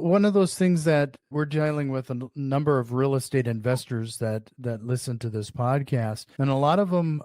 One of those things that we're dealing with a number of real estate investors that listen to this podcast, and a lot of them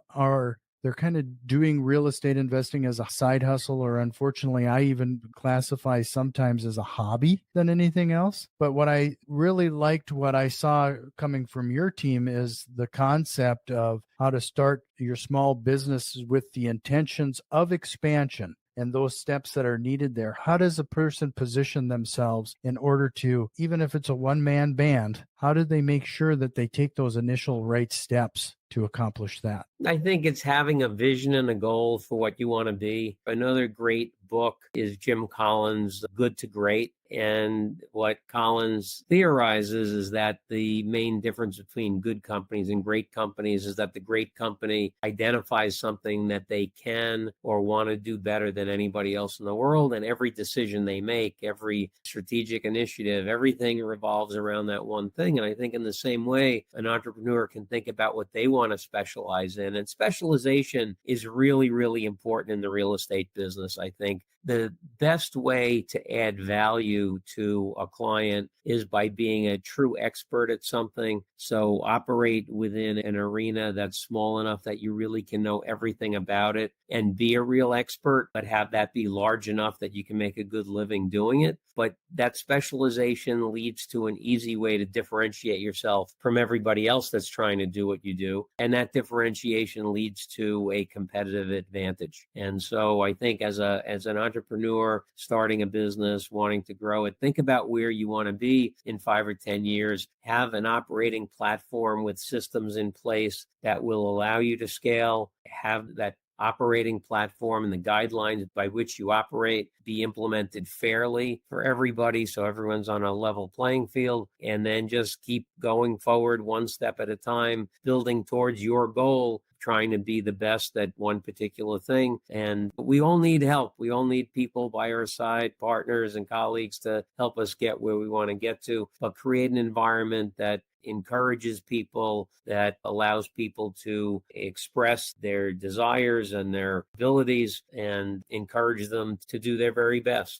they're kind of doing real estate investing as a side hustle, or unfortunately, I even classify sometimes as a hobby than anything else. But what I really liked, what I saw coming from your team, is the concept of how to start your small businesses with the intentions of expansion and those steps that are needed there. How does a person position themselves in order to, even if it's a one-man band, how do they make sure that they take those initial right steps to accomplish that? I think it's having a vision and a goal for what you want to be. Another great book is Jim Collins' Good to Great. And what Collins theorizes is that the main difference between good companies and great companies is that the great company identifies something that they can or want to do better than anybody else in the world. And every decision they make, every strategic initiative, everything revolves around that one thing. And I think in the same way, an entrepreneur can think about what they want to specialize in. And specialization is really, really important in the real estate business. I think the best way to add value to a client is by being a true expert at something. So operate within an arena that's small enough that you really can know everything about it and be a real expert, but have that be large enough that you can make a good living doing it. But that specialization leads to an easy way to differentiate yourself from everybody else that's trying to do what you do. And that differentiation leads to a competitive advantage. And so I think as an entrepreneur starting a business, wanting to grow it, think about where you want to be in 5 or 10 years. Have an operating platform with systems in place that will allow you to scale. Have that operating platform and the guidelines by which you operate be implemented fairly for everybody, so everyone's on a level playing field, and then just keep going forward one step at a time, building towards your goal, trying to be the best at one particular thing. And we all need help. We all need people by our side, partners and colleagues, to help us get where we want to get to, but create an environment that encourages people, that allows people to express their desires and their abilities, and encourage them to do their very best.